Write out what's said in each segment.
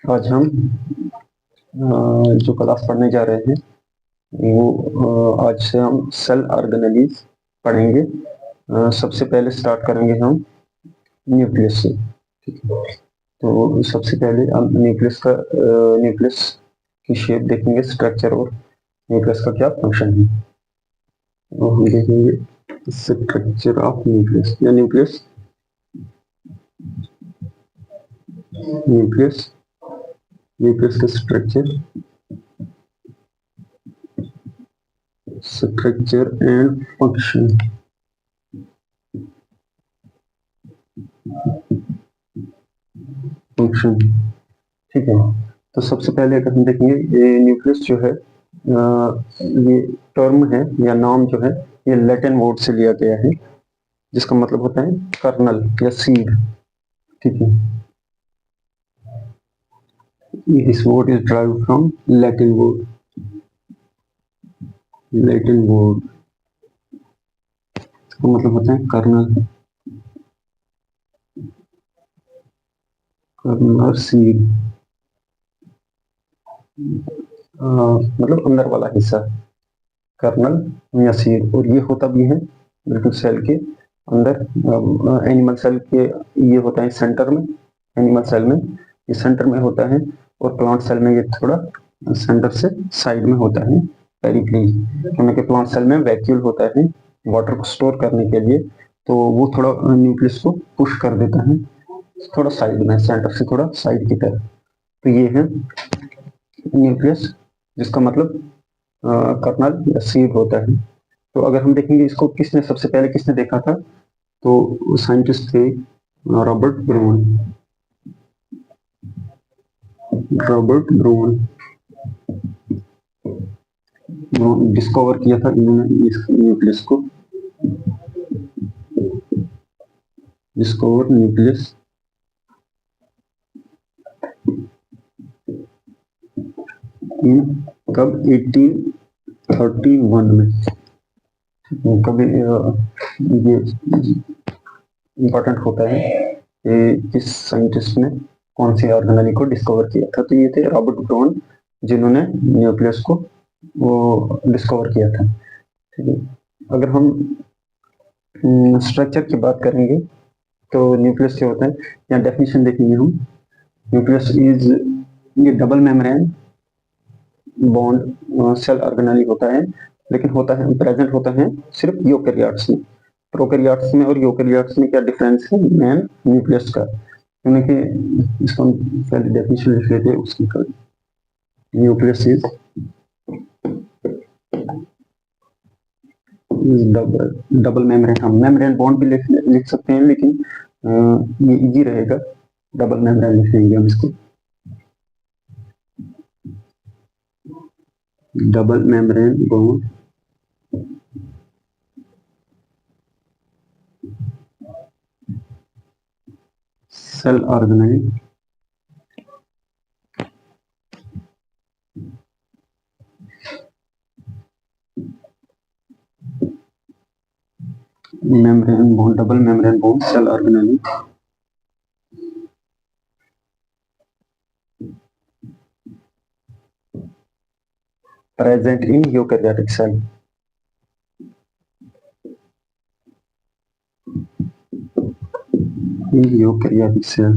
आज हम जो क्लास पढ़ने जा रहे हैं वो आज से हम सेल ऑर्गेनेलीज पढ़ेंगे। सबसे पहले स्टार्ट करेंगे हम न्यूक्लियस से। ठीक है, तो सबसे पहले हम न्यूक्लियस की शेप देखेंगे, स्ट्रक्चर और न्यूक्लियस का क्या फंक्शन है। तो हम देखेंगे स्ट्रक्चर ऑफ न्यूक्लियस या न्यूक्लियस न्यूक्लियस न्यूक्लियस का स्ट्रक्चर एंड फंक्शन। ठीक है, तो सबसे पहले अगर हम देखेंगे ये न्यूक्लियस जो है, ये टर्म है या नाम जो है ये लैटिन वर्ड से लिया गया है, जिसका मतलब होता है कर्नल या सीड। ठीक है, this word is derived from Latin word इसका मतलब होता है कर्नल सीड, मतलब अंदर वाला हिस्सा कर्नल या सीड। और ये होता भी है बिल्कुल सेल के अंदर। एनिमल सेल के ये होता है सेंटर में, एनिमल सेल में ये सेंटर में होता है, और प्लांट सेल में ये थोड़ा सेंटर से साइड में होता है, पेरिफेरी। क्योंकि प्लांट सेल में वैक्यूल होता है वाटर को स्टोर करने के लिए, तो वो थोड़ा न्यूक्लियस को पुश कर देता है थोड़ा साइड में, सेंटर से थोड़ा साइड की तरफ। तो ये है न्यूक्लियस, जिसका मतलब कर्नल या सीड होता है। तो अगर हम देखेंगे इसको सबसे पहले किसने देखा था, तो साइंटिस्ट थे रॉबर्ट ब्राउन डिस्कवर किया था इन्होंने इस न्यूक्लियस को, डिस्कवर न्यूक्लियस कब 1831 में। कभी ये इम्पोर्टेंट होता है कि किस साइंटिस्ट ने कौन सी ऑर्गेनेली को डिस्कवर किया था। तो ये थे रॉबर्ट ब्राउन, जिन्होंने न्यूक्लियस को वो डिस्कवर किया था। ठीक है, अगर हम स्ट्रक्चर की बात करेंगे तो न्यूक्लियस क्या होता है, या डेफिनेशन देखेंगे हम। न्यूक्लियस इज ये double membrane bond cell organelle होता है, लेकिन प्रेजेंट होता है सिर्फ यूकेरियोट्स में। प्रोकैरियोट्स में और यूकेरियोट्स में क्या डिफरेंस है मेन न्यूक्लियस का, क्योंकि इसको हम पहले डेफिनेशन लिख लेते हैं उसकी। न्यूक्लियस इज डबल मेम्ब्रेन, हम मेम्ब्रेन बॉन्ड भी लिख सकते हैं, लेकिन ये इजी रहेगा, डबल मेम्ब्रेन लिख लेंगे हम इसको। Double membrane bond cell organelle membrane bond, double membrane bond cell organelle present in eukaryotic cell. In eukaryotic cell.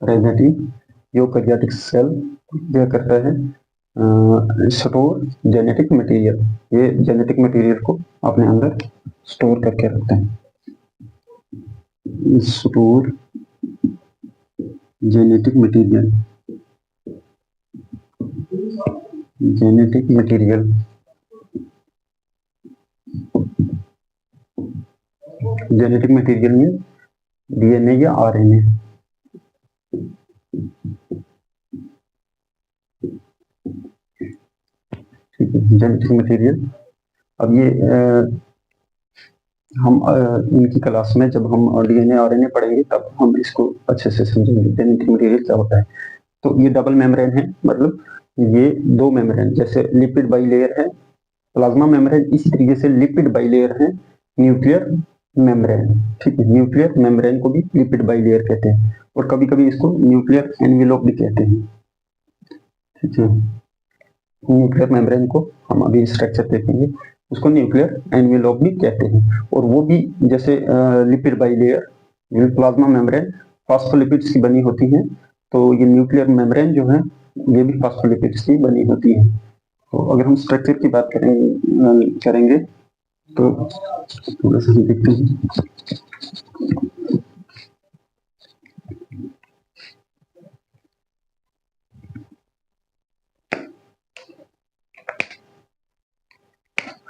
Present in eukaryotic cell क्या करता है, स्टोर जेनेटिक मटेरियल। ये जेनेटिक मटेरियल को अपने अंदर स्टोर करके रखते हैं। Store genetic material, genetic material में डीएनए या आरएनए। ठीक है, जेनेटिक मटेरियल। अब ये हम इनकी क्लास में जब हम डीएनए आरएनए पढ़ेंगे तब हम इसको अच्छे से समझेंगे जेनेटिक मटेरियल क्या होता है। तो ये डबल मेम्ब्रेन है, मतलब ये दो मेम्ब्रेन, जैसे लिपिड बाइलेयर है प्लाज्मा मेम्ब्रेन, इसी तरीके से लिपिड बाइलेयर है न्यूक्लियर मेम्ब्रेन। ठीक है, न्यूक्लियर मेम्ब्रेन को भी लिपिड बाइलेयर कहते हैं और कभी कभी इसको न्यूक्लियर एनवेलोप भी कहते हैं। ठीक है, न्यूक्लियर मेम्ब्रेन को हम अभी स्ट्रक्चर देखेंगे, उसको न्यूक्लियर एनवेलोप भी कहते हैं। और वो भी जैसे lipid bilayer, plasma membrane phospholipids की बनी होती है, तो ये न्यूक्लियर मेम्ब्रेन जो है ये भी फॉस्फोलिपिड्स की बनी होती है। तो अगर हम स्ट्रक्चर की बात करेंगे तो थोड़ा सा देखते हैं।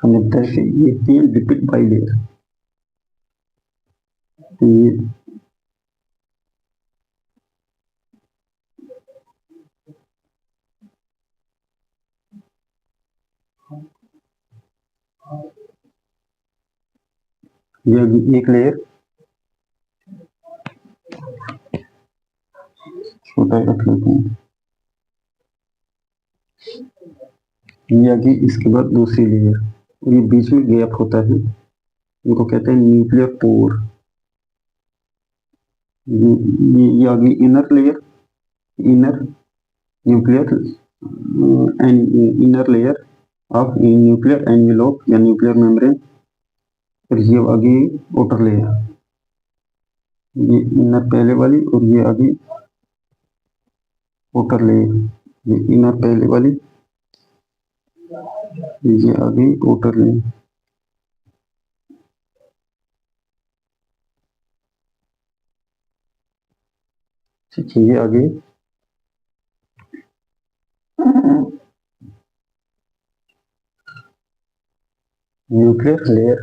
हमें लगता है कि ये लिपिड बाइलेयर, ये एक लेयर छोटा रख लेते हैं, ये इसके बाद दूसरी लेयर, और ये बीच में गैप होता है, इनको कहते हैं न्यूक्लियर पोर। ये आगे inner layer, inner nuclear inner layer of nuclear envelope या न्यूक्लियर मेम्ब्रेन, और ये आगे आउटर लेयर, ये इनर पहले वाली और ये आगे आउटर लेयर, ये इनर पहले वाली, ये आगे आउटर लेयर। ठीक है, ये आगे न्यूक्लियर लेयर,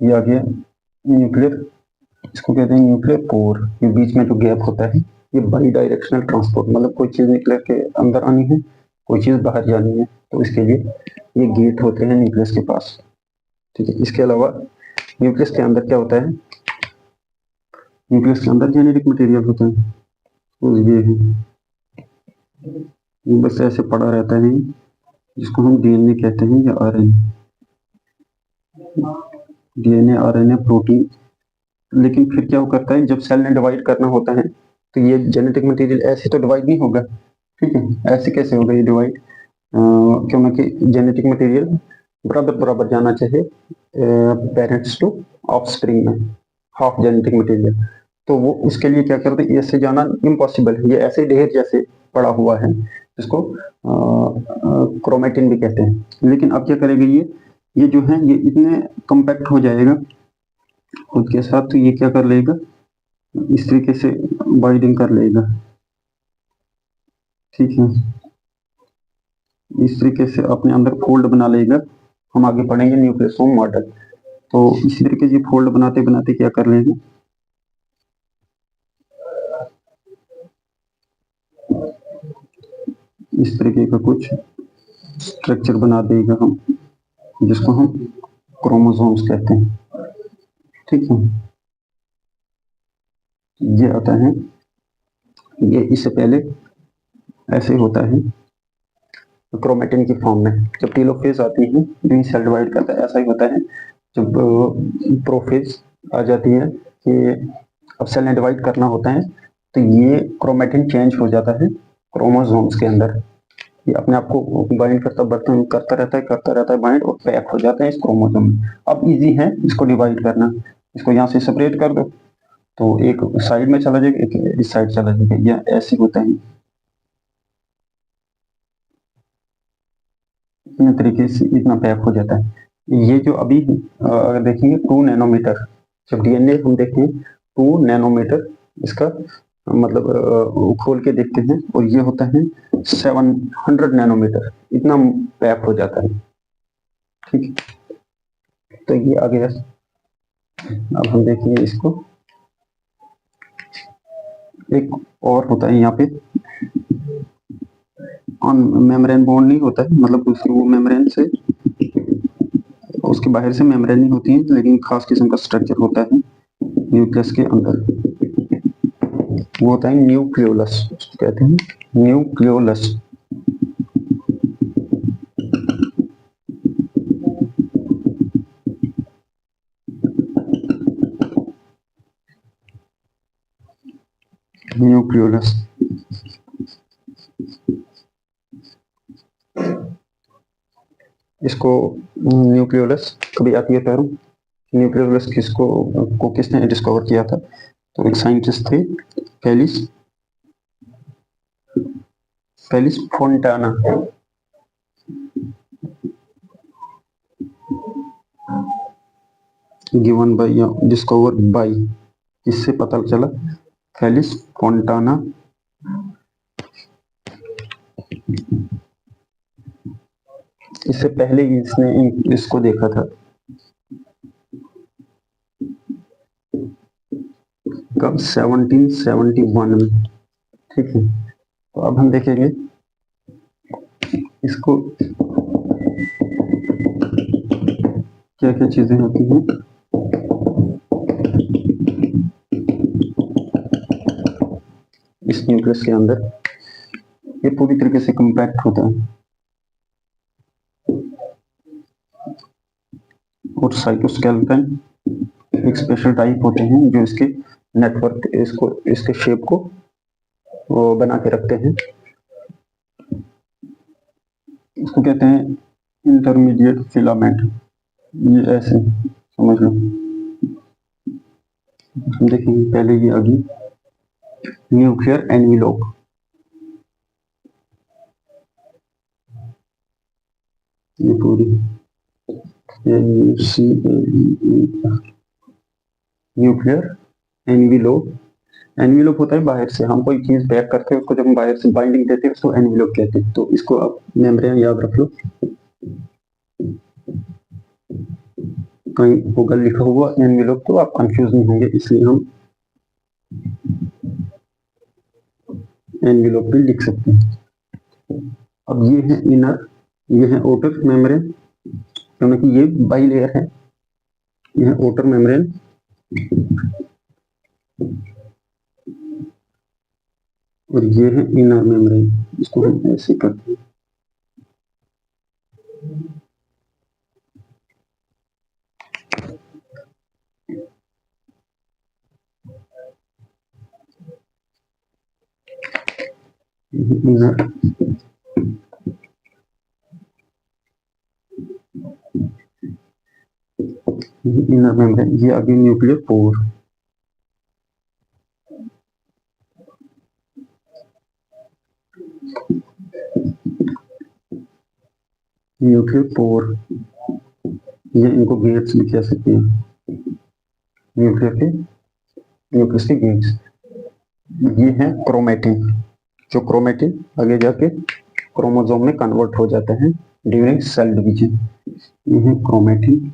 ये आ गया न्यूक्लियर, इसको कहते हैं न्यूक्लियर पोर। ये बीच में जो गैप होता है ये बाई डायरेक्शनल ट्रांसपोर्ट, मतलब कोई चीज न्यूक्लियर के अंदर आनी है, कोई चीज बाहर जानी है, तो इसके लिए ये गेट होते हैं न्यूक्लियस के पास। ठीक है, इसके अलावा न्यूक्लियस के अंदर क्या होता है, न्यूक्लियस के अंदर जेनेटिक मटेरियल होता है, तो ये है, ये बस ऐसे पड़ा रहता है, जिसको हम डीएनए कहते हैं या आरएनए, डीएनए आरएनए प्रोटीन। लेकिन फिर क्या करता है, जब सेल ने डिवाइड करना होता है तो ये जेनेटिक मटेरियल ऐसे तो डिवाइड नहीं होगा। ठीक है, ऐसे कैसे होगा ये डिवाइड, क्योंकि जेनेटिक मटेरियल बराबर बराबर जाना चाहिए पेरेंट्स टू ऑफस्प्रिंग में, हाफ जेनेटिक मटेरियल। तो वो उसके लिए क्या करते हैं, ऐसे जाना इम्पॉसिबल है, ये ऐसे ढेर जैसे पड़ा हुआ है, जिसको क्रोमेटिन भी कहते हैं। लेकिन अब क्या करेगा ये जो है ये इतने कम्पैक्ट हो जाएगा खुद के साथ, तो ये क्या कर लेगा, इस तरीके से बाइंडिंग कर लेगा। ठीक है, इस तरीके से अपने अंदर फोल्ड बना लेगा। हम आगे पढ़ेंगे न्यूक्लियोसोम मॉडल, तो इसी तरीके से फोल्ड बनाते बनाते क्या कर लेगा, इस तरीके का कुछ स्ट्रक्चर बना देगा हम, जिसको हम क्रोमोसोम्स कहते हैं। ठीक है, ये आता है, ये इससे पहले ऐसे होता है क्रोमेटिन की फॉर्म में, जब टेलोफेज आती है जो सेल डिवाइड करता है, ऐसा ही होता है। जब प्रोफेज आ जाती है कि अब सेल ने डिवाइड करना होता है, तो ये क्रोमेटिन चेंज हो जाता है क्रोमोसोम्स के अंदर, ये अपने आप को बाइंड करता रहता है बाइंड, और पैक हो जाता है इस क्रोमोसोम में। अब इजी है इसको डिवाइड करना, इसको यहाँ से सेपरेट कर दो, तो एक साइड में चला जाएगा, एक इस साइड चला जाएगा, या ऐसे होता है इतने तरीके से, इतना पैक हो जाता है। ये जो अभी अगर देखेंगे 2 नैनोमीटर, जब डीएनए हम देखते हैं 2 नैनोमीटर इसका मतलब खोल के देखते हैं, और ये होता है 700 नैनोमीटर, इतना पैक हो जाता है। ठीक है, तो ये आ गया। अब हम देखेंगे इसको, एक और होता है यहाँ पे ऑन मेम्ब्रेन बॉन्ड नहीं होता है, मतलब वो मेम्ब्रेन से उसके बाहर से मेम्ब्रेन नहीं होती है, लेकिन खास किस्म का स्ट्रक्चर होता है न्यूक्लियस के अंदर, वो होता है न्यूक्लियोलस, उसको कहते हैं न्यूक्लियोलस। न्यूक्लियोलस। इसको न्यूक्लियोलस कभी आती है टर्म, न्यूक्लियोलस को किसने डिस्कवर किया था? तो एक साइंटिस्ट थे फेलिस फोंटाना। गिवन बाय या डिस्कवर बाय, इससे पता चला? Felice Fontana. इससे पहले इसने इसको देखा था कब? 1771 में। ठीक है, तो अब हम देखेंगे इसको क्या क्या चीजें होती हैं। इस न्यूक्लियस के अंदर ये पूरी तरीके से कंपैक्ट होता है और साइटोस्केलेटन एक स्पेशल टाइप होते हैं जो इसके नेटवर्क इसके शेप को वो बना के रखते हैं। इसको कहते हैं इंटरमीडिएट फिलामेंट। ये ऐसे समझ लो। हम देखेंगे पहले ये आगे न्यूक्लियर एनवेलोप। ये पूरी न्यूक्लियर एनवेलोप। एनवेलोप होता है बाहर से, हम कोई चीज पैक करते हैं उसको जब हम बाहर से बाइंडिंग देते हैं उसको एनवेलोप कहते हैं। तो इसको आप मेम्ब्रेन याद रख लो, कहीं होगा लिखा हुआ एनवेलोप तो आप कंफ्यूज नहीं होंगे, इसलिए हम एनवेलोप भी लिख सकते हैं। अब ये है इनर, ये है आउटर मेम्ब्रेन, क्योंकि ये बाई लेयर है। ये है आउटर मेम्ब्रेन और ये है इनर मेम्ब्रेन। इसको हम ऐसे करते हैं। इनर इनर मेम्ब्रेन, ये आगे न्यूक्लियर पोर। न्यूक्लियर पोर, ये इनको गेट्स भी कह सकते हैं, न्यूक्लियस के गेट्स। ये है क्रोमेटिन, जो क्रोमेटिन आगे जाके क्रोमोसोम में कन्वर्ट हो जाता है ड्यूरिंग सेल डिवीजन। ये है क्रोमेटिन।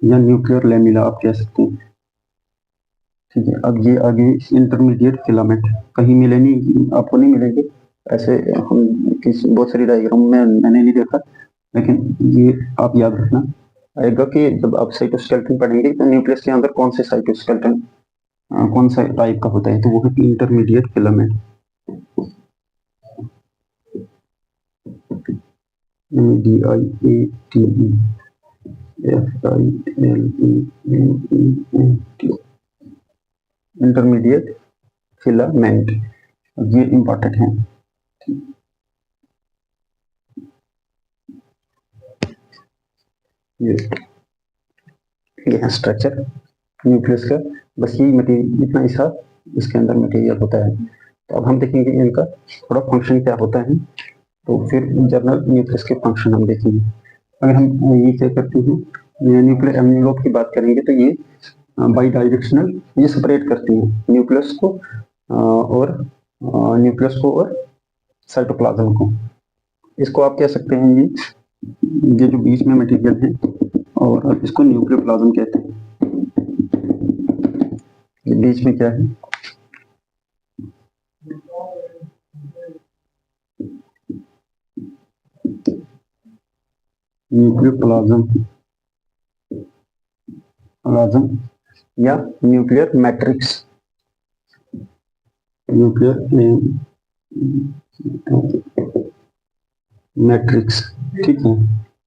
या न्यूक्लियर लेमिला आप कह सकते हैं। ठीक है, अब ये आगे इंटरमीडिएट फिलामेंट, कहीं मिले नहीं, आपको नहीं मिलेंगे ऐसे। हम बहुत सारी डायग्राम में मैंने नहीं देखा, लेकिन ये आप याद रखना आएगा कि जब आप साइटोस्केलेटन पढ़ेंगे तो न्यूक्लियस के अंदर कौन से साइटोस्केलेटन कौन सा टाइप का होता है, तो वो है intermediate filament. DIATEFILAMENT, intermediate filament, ये इंपॉर्टेंट है। ये है स्ट्रक्चर न्यूक्लियस का, बस यही मटेरियल, इतना हिस्सा इसके अंदर मटेरियल होता है। तो अब हम देखेंगे इनका थोड़ा फंक्शन क्या होता है, तो फिर जनरल न्यूक्लियस के फंक्शन हम देखेंगे। अगर हम ये क्या करते हैं, न्यूक्लियर एनवेलोप की बात करेंगे तो ये बाई डायरेक्शनल, ये सेपरेट करती है न्यूक्लियस को और साइटोप्लाज्म को। इसको आप कह सकते हैं ये जो बीच में मटेरियल है, और आप इसको न्यूक्लियोप्लाज्म कहते हैं। ये बीच में क्या है, न्यूक्लियोप्लाज्म या न्यूक्लियर मैट्रिक्स। ठीक है,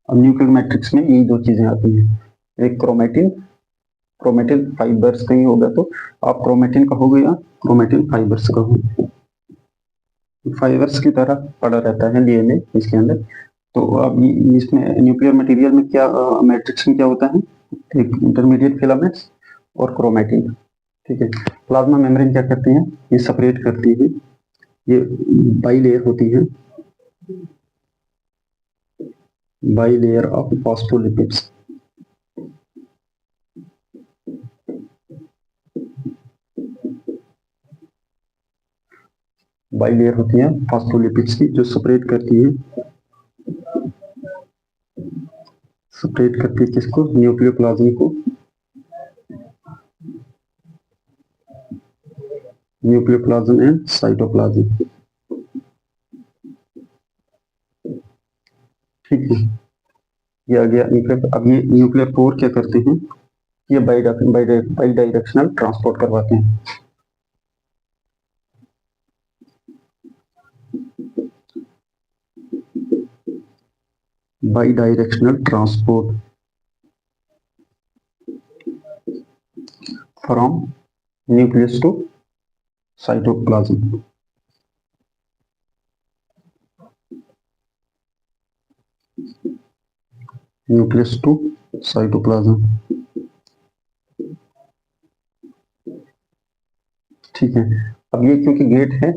अब न्यूक्लियर मैट्रिक्स में यही दो चीजें आती हैं, एक क्रोमेटिन, क्रोमेटिन फाइबर्स कहीं होगा तो आप क्रोमेटिन कहोगे या क्रोमेटिन फाइबर्स कहोगे, फाइबर्स की तरह पड़ा रहता है डीएनए इसके अंदर। तो अब इसमें न्यूक्लियर मटेरियल में क्या मैट्रिक्स में क्या होता है, एक इंटरमीडिएट फिलामेंट्स और क्रोमेटिन, ठीक है। प्लाज्मा मेम्ब्रेन क्या करती है, ये सेपरेट करती है, ये बाइलेयर होती है, बाइलेयर ऑफ फॉस्फोलिपिड्स, बाइलेयर होती है फॉस्फोलिपिड्स की, जो सेपरेट करती है, सेपरेट करती है किसको, न्यूक्लियोप्लाज्म को, न्यूक्लियोप्लाज्म एंड साइटोप्लाज्म, ठीक है। ये आ गया न्यूक्लियर। अब ये न्यूक्लियर पोर क्या करते हैं, ये बाई डायरेक्शनल ट्रांसपोर्ट करवाते हैं, bidirectional transport from nucleus to cytoplasm, nucleus to cytoplasm, ठीक है। अब ये क्योंकि गेट है,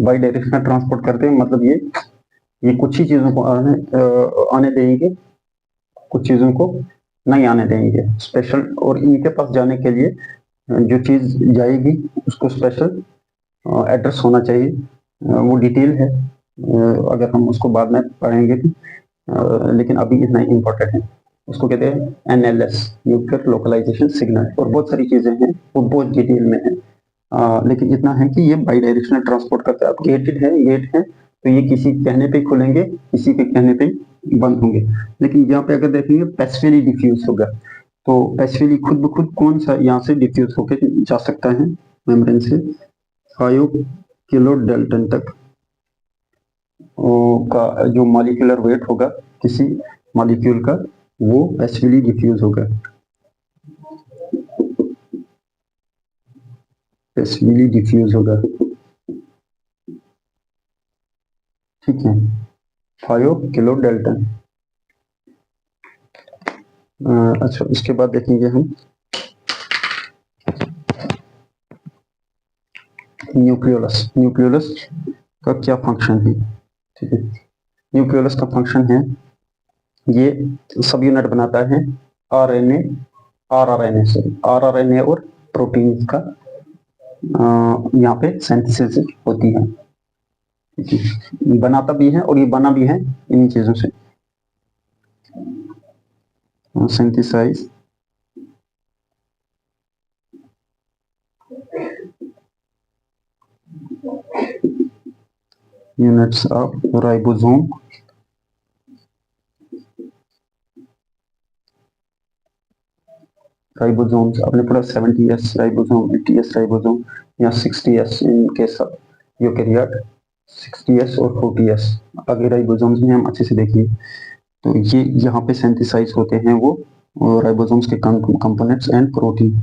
बाई डायरेक्शनल ट्रांसपोर्ट करते हैं, मतलब ये कुछ ही चीजों को आने देंगे, कुछ चीजों को नहीं आने देंगे स्पेशल, और इनके पास जाने के लिए जो चीज जाएगी उसको स्पेशल एड्रेस होना चाहिए, वो डिटेल है, अगर हम उसको बाद में पढ़ेंगे लेकिन अभी इतना इम्पोर्टेंट है, उसको कहते हैं NLS, न्यूक्लियर लोकलाइजेशन सिग्नल, और बहुत सारी चीजें हैं वो बहुत डिटेल में है, लेकिन इतना है कि ये बाई डायरेक्शनल ट्रांसपोर्ट करता है। अब गेट है तो ये किसी कहने पे खुलेंगे, किसी के कहने पे बंद होंगे, लेकिन यहाँ पे अगर देखेंगे पैसिवली डिफ्यूज होगा, तो पैसिवली खुद ब खुद कौन सा यहाँ से डिफ्यूज होकर जा सकता है मेम्ब्रेन से 5 किलो डाल्टन तक का जो मॉलिक्यूलर वेट होगा किसी मॉलिक्यूल का, वो पैसिवली डिफ्यूज होगा, पैसिवली डिफ्यूज होगा, ठीक है, 5 किलो डाल्टन। अच्छा, इसके बाद देखेंगे हम न्यूक्लियोलस, न्यूक्लियोलस का क्या फंक्शन है, ठीक है। न्यूक्लियोलस का फंक्शन है, ये सब यूनिट बनाता है आरएनए, आरआरएनए और प्रोटीन का यहाँ पे सिंथेसिस होती है, बनाता भी है और ये बना भी है इन्हीं चीजों से, synthesize units of ribosome, ribosomes आपने पढ़ा 70S राइबोसोम, 80S राइबोसोम या 60S in case of eukaryote, 60S और 40S। आगे राइबोसोम्स में हम अच्छे से देखिए, तो ये यहाँ पे सिंथेसाइज होते हैं वो राइबोसोम्स के कंपोनेंट्स एंड प्रोटीन,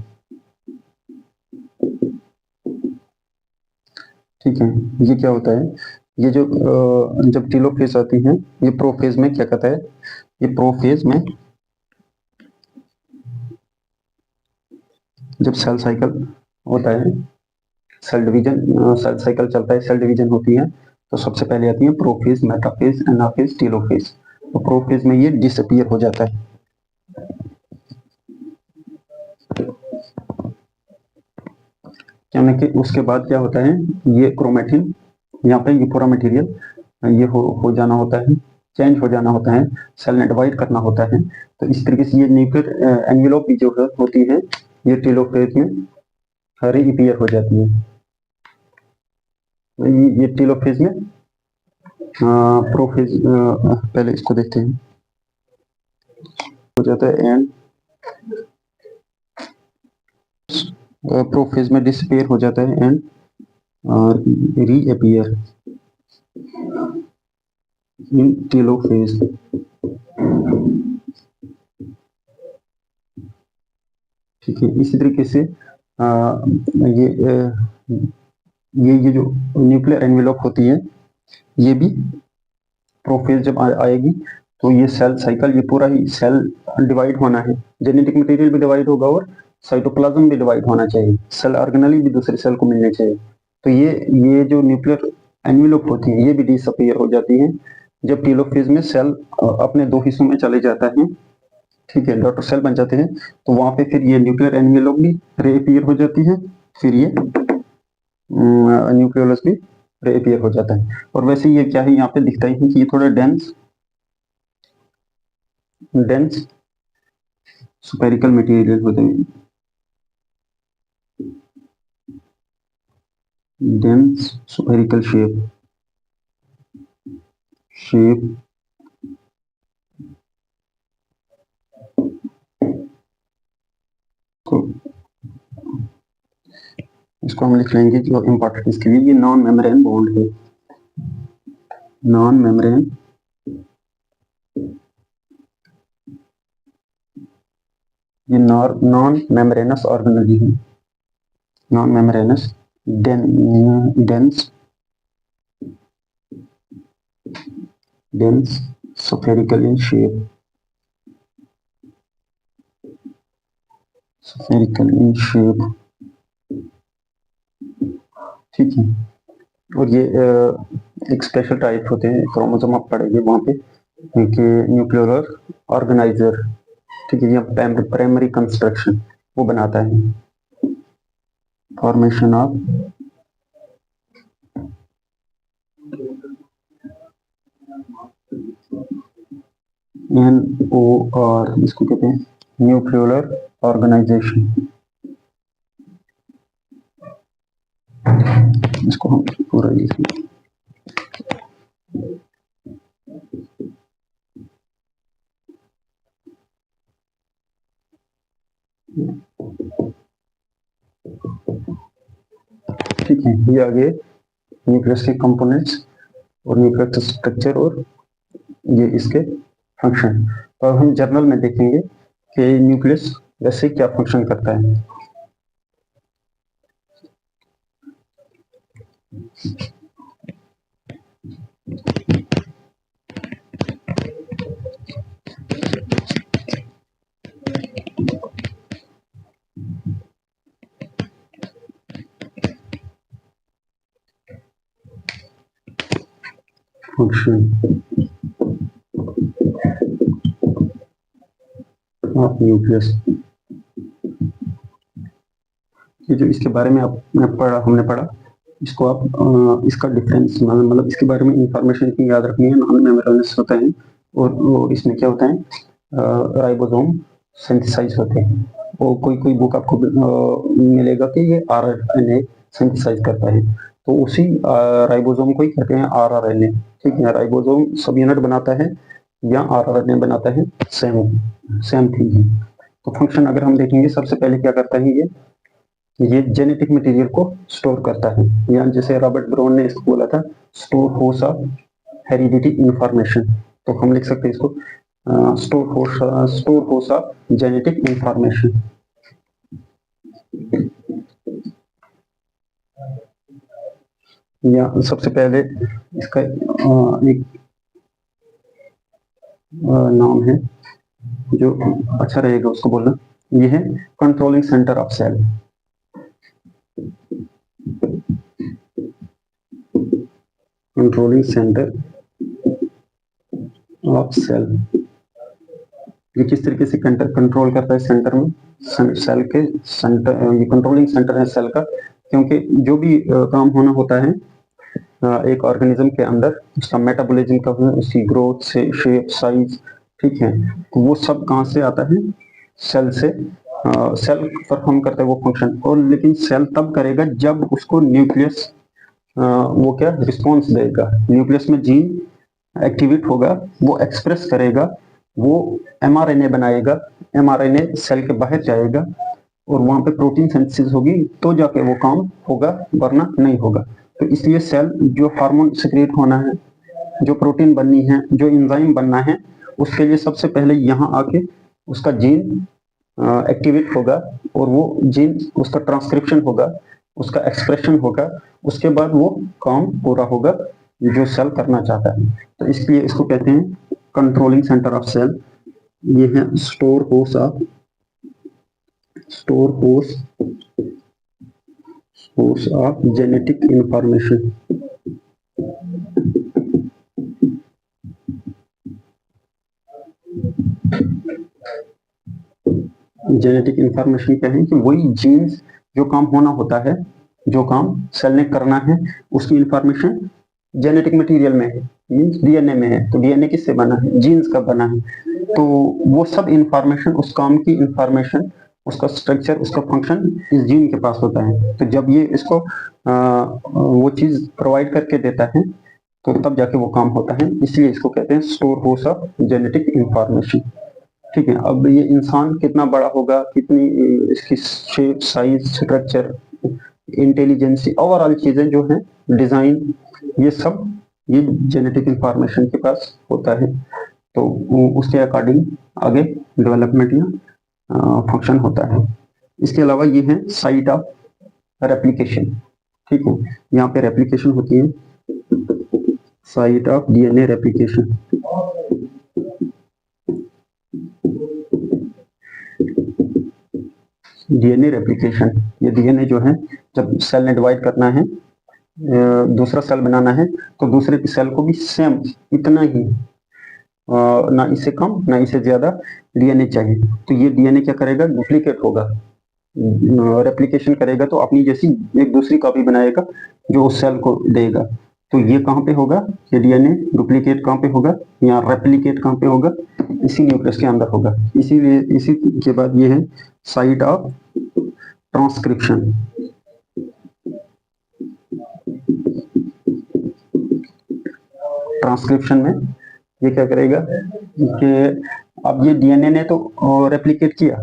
ठीक है। ये क्या होता है, ये जो जब टेलोफेज आती है, ये प्रोफेज में क्या कहता है, ये प्रोफेज में जब सेल साइकिल होता है, सेल डिवीजन, सेल साइकिल चलता है, सेल डिवीजन होती है, तो सबसे पहले आती है प्रोफेज, मेटाफेज, एनाफेज, टेलोफेज। तो प्रोफेज में ये डिसअपीयर हो जाता है, यानी कि उसके बाद क्या होता है, ये क्रोमेटिन यहाँ पे ये पूरा मटेरियल ये हो जाना होता है, चेंज हो जाना होता है, सेल ने डिवाइड करना होता है, तो इस तरीके से ये न्यूक्लियर एनवेलोप भी जो होती है ये टेलोफेज में रीअपीयर हो जाती है, ये टेलोफेज में प्रोफेज, पहले इसको देखते हैं, हो जाता है एंड प्रोफेज में डिसअपीयर हो जाता है एंड रीअपीयर इन टेलोफेज, ठीक है। इसी तरीके से ये जो न्यूक्लियर एनवेलप होती है, ये भी प्रोफेज जब आएगी तो ये सेल साइकिल, ये पूरा ही सेल डिवाइड होना है, जेनेटिक मटेरियल भी डिवाइड होगा और साइटोप्लाज्म भी डिवाइड होना चाहिए, सेल ऑर्गेनेली भी दूसरे सेल को मिलने चाहिए। तो ये जो न्यूक्लियर एनवेलप होती है ये भी डिसअपीयर हो जाती है जब टेलोफेज में सेल अपने दो हिस्सों में चले जाता है, ठीक है, डॉटर सेल बन जाते हैं। तो वहां पे फिर ये न्यूक्लियर एनवेलप भी रीअपीयर हो जाती है, फिर ये न्यूक्लियोलस भी रीअपीयर हो जाता है। और वैसे ये क्या है, यहाँ पे दिखता ही है कि ये थोड़ा डेंस स्फेरिकल मटेरियल होते हैं, डेंस स्फेरिकल शेप इसको हम लिख लेंगे जो इम्पोर्टेंट इसके लिए, ये नॉन मेम्ब्रेन बॉन्ड है, नॉन मेम्ब्रेन ये नॉन मेम्ब्रेनस ऑर्गेनेल है, non membranes dense spherical in shape, ठीक है। और ये एक स्पेशल टाइप होते हैं, क्रोमोसोम आप पढ़ेंगे वहां पे कि न्यूक्लियर ऑर्गेनाइजर, ठीक है, या प्राइमरी कंस्ट्रक्शन वो बनाता है, फॉर्मेशन ऑफ NOR, इसको कहते हैं न्यूक्लियर ऑर्गेनाइजेशन। इसको हम पूरा लिखेंगे, ठीक है। ये आगे न्यूक्लियस के कंपोनेंट्स और न्यूक्लियर स्ट्रक्चर और ये इसके फंक्शन। तो अब हम जर्नल में देखेंगे कि न्यूक्लियस वैसे क्या फंक्शन करता है। फंक्शन ऑफ न्यूक्लियस, ये जो इसके बारे में हमने पढ़ा, इसको आप इसका डिफरेंस मतलब इसके बारे में इंफॉर्मेशन इतनी याद रखनी है। नॉन मेम्ब्रेनस होता है और इसमें क्या होता है, राइबोसोम सिंथेसाइज होते हैं। और कोई बुक आपको मिलेगा कि ये RNA सिंथेसाइज करता है, तो उसी राइबोसोम को ही कहते हैं RRNA, ठीक है। राइबोसोम सब यूनिट बनाता है या RRNA बनाता है, सेम थिंग है। तो फंक्शन अगर हम देखेंगे, सबसे पहले क्या करता है, ये जेनेटिक मटेरियल को स्टोर करता है, या जैसे रॉबर्ट ब्राउन ने इसको बोला था, store house of heredity information. तो हम लिख सकते हैं इसको store house of genetic information. या सबसे पहले इसका एक नाम है जो अच्छा रहेगा उसको बोलना, ये है controlling centre of cell. Controlling centre of cell, ये किस तरीके से कंट्रोल करता है सेंटर में, सेल के सेंटर, ये कंट्रोलिंग सेंटर है सेल का, क्योंकि जो भी काम होना होता है एक ऑर्गेनिज्म के अंदर, उसका मेटाबॉलिज्म का, उसकी ग्रोथ से शेप साइज, ठीक है, तो वो सब कहाँ से आता है, सेल से। सेल परफॉर्म करता है वो फंक्शन, और लेकिन सेल तब करेगा जब उसको न्यूक्लियस वो क्या रिस्पॉन्स देगा, न्यूक्लियस में जीन एक्टिवेट होगा, वो एक्सप्रेस करेगा, वो mRNA बनाएगा, mRNA सेल के बाहर जाएगा और वहां पे प्रोटीन सिंथेसिस होगी, तो जाके वो काम होगा, वरना नहीं होगा। तो इसलिए सेल जो हार्मोन सिक्रिएट होना है, जो प्रोटीन बननी है, जो एंजाइम बनना है, उसके लिए सबसे पहले यहाँ आके उसका जीन एक्टिवेट होगा और वो जीन उसका ट्रांसक्रिप्शन होगा, उसका एक्सप्रेशन होगा, उसके बाद वो काम पूरा होगा जो सेल करना चाहता है। तो इसलिए इसको कहते हैं कंट्रोलिंग सेंटर ऑफ सेल। ये है store house of genetic information. Genetic information क्या है कि वही जीन्स जो काम होना होता है, जो काम सेल ने करना है, उसकी इंफॉर्मेशन जेनेटिक मटेरियल में है, मींस डीएनए में है। तो डीएनए किससे बना है? जीन्स का बना है। तो वो सब इंफॉर्मेशन, उस काम की इंफॉर्मेशन, उसका स्ट्रक्चर, उसका फंक्शन इस जीन के पास होता है। तो जब ये इसको वो चीज प्रोवाइड करके देता है तो तब जाके वो काम होता है। इसलिए इसको कहते हैं store house of genetic information. ठीक है। अब ये इंसान कितना बड़ा होगा, कितनी इसकी shape, size, structure, intelligence, overall चीजें जो है, डिजाइन, ये सब ये जेनेटिक इंफॉर्मेशन के पास होता है। तो उसके अकॉर्डिंग आगे डेवलपमेंट या फंक्शन होता है। इसके अलावा ये है साइट ऑफ रेप्लिकेशन। ठीक है, यहाँ पे रेप्लिकेशन होती है, site of DNA replication. DNA replication, ये डीएनए जो है, जब सेल ने डिवाइड करना है, दूसरा सेल बनाना है, तो दूसरे सेल को भी सेम इतना ही, ना इससे कम ना इससे ज्यादा डीएनए चाहिए। तो ये डीएनए क्या करेगा? डुप्लीकेट होगा, रेप्लिकेशन करेगा, तो अपनी जैसी एक दूसरी कॉपी बनाएगा जो उस सेल को देगा। तो ये कहाँ पे होगा? ये डीएनए डुप्लीकेट कहाँ पे होगा या रेप्लिकेट कहाँ पे होगा? इसी न्यूक्लियस के अंदर होगा। इसीलिए इसी के बाद ये है साइट ऑफ ट्रांसक्रिप्शन। ट्रांसक्रिप्शन में ये क्या करेगा कि अब ये डीएनए ने तो रेप्लिकेट किया,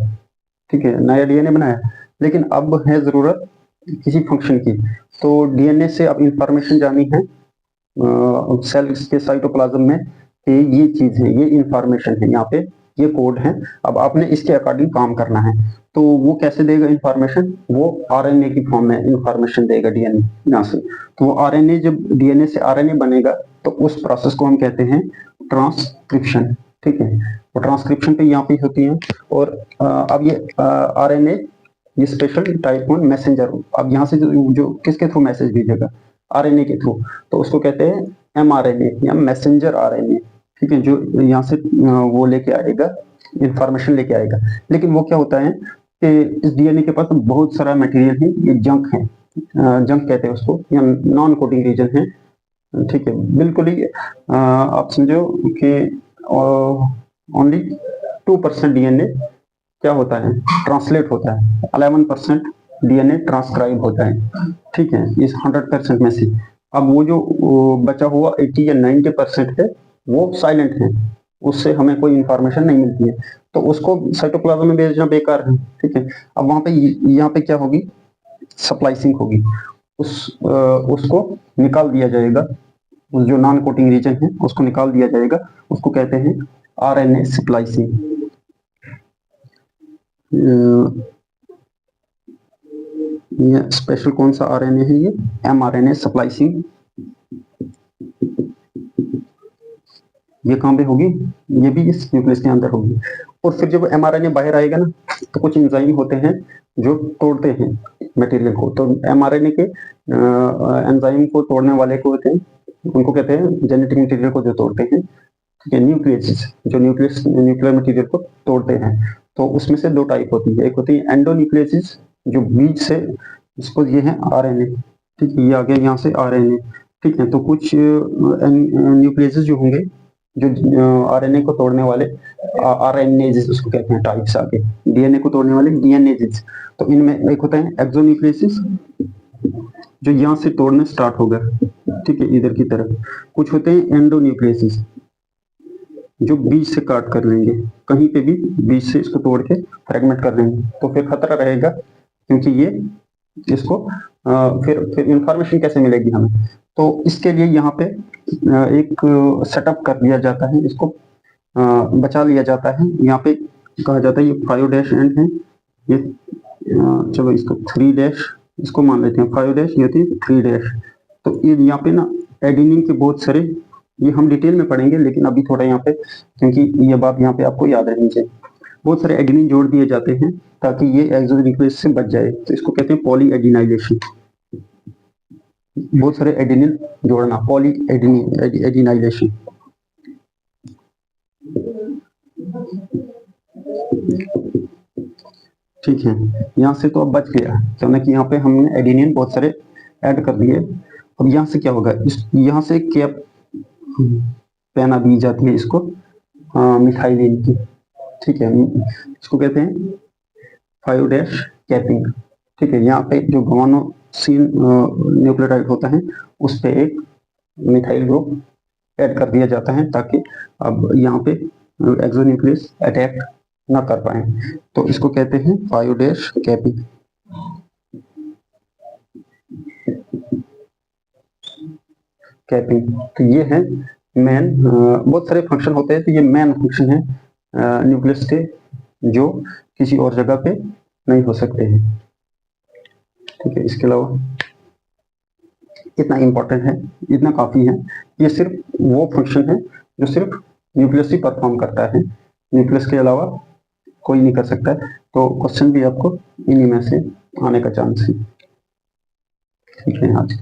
ठीक है, नया डीएनए बनाया, लेकिन अब है जरूरत किसी फंक्शन की। तो डीएनए से अब इंफॉर्मेशन जानी है सेल के साइटोप्लाज्म में कि ये चीज है, ये इंफॉर्मेशन है, यहाँ पे ये कोड है, अब आपने इसके अकॉर्डिंग काम करना है। तो वो कैसे देगा इंफॉर्मेशन? वो आरएनए की फॉर्म में इंफॉर्मेशन देगा डीएनए यहाँ से। तो वो आरएनए, जब डीएनए से आरएनए बनेगा तो उस प्रोसेस को हम कहते हैं ट्रांसक्रिप्शन। ठीक है, तो ट्रांसक्रिप्शन पे यहाँ पे होती है। और अब ये आरएनए, ये स्पेशल टाइप 1 मैसेंजर, अब यहाँ से जो किसके थ्रू मैसेज भेजेगा? आरएनए के थ्रू। तो उसको कहते हैं एमआरएनए या मैसेंजर आरएनए। ठीक है, जो यहाँ से वो लेके आएगा, इंफॉर्मेशन लेके आएगा। लेकिन वो क्या होता है कि इस डीएनए के पास बहुत सारा मटेरियल है, ये जंक है, जंक कहते हैं उसको, या नॉन कोडिंग रीजन है। ठीक है, बिल्कुल ही आप समझो कि ओनली 2% डीएनए क्या होता है? ट्रांसलेट होता है। 11% डीएनए ट्रांसक्राइब होता है। ठीक है, इस 100% में से अब वो जो बचा हुआ 80 या 90% है, वो साइलेंट है, उससे हमें कोई इंफॉर्मेशन नहीं मिलती है, तो उसको साइटोप्लाज्म में भेजना बेकार है। ठीक है, अब वहां पे यहाँ पे क्या होगी? स्प्लाइसिंग होगी, उसको निकाल दिया जाएगा, उस जो नॉन कोटिंग रीजन है उसको निकाल दिया जाएगा, उसको कहते हैं आरएनए स्प्लाइसिंग। ये स्पेशल कौन सा आरएनए है? ये एमआरएनए स्प्लाइसिंग। ये कहाँ पे होगी? ये भी इस न्यूक्लियस के अंदर होगी। और फिर जब एमआरएनए बाहर आएगा ना, तो कुछ एंजाइम होते हैं जो तोड़ते हैं मटेरियल को। तो एमआरएनए के एंजाइम को तोड़ने वाले को होते हैं, उनको कहते हैं जेनेटिक मटेरियल को जो तोड़ते हैं। ठीक है, न्यूक्लियस, जो न्यूक्लियर मटेरियल को तोड़ते हैं। तो उसमें से दो टाइप होती है, एक होती है एंडोन्यूक्लियसिस, जो बीज से, इसको ये है आरएनए। ठीक है, ये आ गया यहाँ से आरएनए। ठीक है, तो कुछ न्यूक्लियसिस जो होंगे, जो आरएनए को तोड़ने वाले, आरएनएजिस उसको कहते हैं, टाइप्स आगे, डीएनए को तोड़ने वाले डीएनएजिस। तो इनमें एक होता है एक्सोन्यूक्लियसिस, जो यहाँ से तोड़ने स्टार्ट होगा, ठीक है, इधर की तरफ। कुछ होते हैं एंडोन्यूक्लियसिस, जो बीज से काट कर लेंगे, कहीं पे भी बीज से इसको तोड़ के फ्रेगमेंट कर लेंगे, तो फिर खतरा रहेगा, क्योंकि ये इसको फिर इंफॉर्मेशन कैसे मिलेगी हमें? तो इसके लिए यहाँ पे एक सेटअप कर दिया जाता है, इसको बचा लिया जाता है। यहाँ पे कहा जाता है। ये 5 डैश एंड है, ये चलो इसको 3 डैश इसको मान लेते हैं, 5 डैश ये होती है 3 डैश। तो ये यहाँ पे ना एडेनिन के बहुत सारे, ये हम डिटेल में पढ़ेंगे, लेकिन अभी थोड़ा यहाँ पे, क्योंकि ये बात यहाँ पे आपको याद रहनी चाहिए, बहुत सारे एडेनिन जोड़ दिए जाते हैं ताकि ये एक्सोन्यूक्लियस से बच जाए, तो इसको कहते हैं पॉली एडिनाइलेशन। बहुत सारे एडेनिन जोड़ना, पॉली एडिनाइलेशन। ठीक है, यहाँ से तो अब बच गया, क्योंकि यहाँ पे हमने एडेनिन बहुत सारे ऐड कर दिए। अब यहाँ से क्या होगा, इस यहाँ से कैप पहना दी जाती है इसको मिथाइलिन की। ठीक है, इसको कहते हैं 5 डैश कैपिंग। ठीक है, यहाँ पे जो गुआनोसिन न्यूक्लियोटाइड होता है उस पे एक मिथाइल ग्रुप ऐड कर दिया जाता है ताकि अब यहाँ पे एक्सोन्यूक्लियस अटैक ना कर पाए, तो इसको कहते हैं 5 डैश कैपिंग। कैपिंग, तो ये है मेन, बहुत सारे फंक्शन होते हैं, तो ये मेन फंक्शन है न्यूक्लियस के, जो किसी और जगह पे नहीं हो सकते हैं। ठीक है, इसके अलावा इतना इंपॉर्टेंट है, इतना काफी है। ये सिर्फ वो फंक्शन है जो सिर्फ न्यूक्लियस ही परफॉर्म करता है, न्यूक्लियस के अलावा कोई नहीं कर सकता है। तो क्वेश्चन भी आपको इन्हीं में से आने का चांस है। ठीक है, आज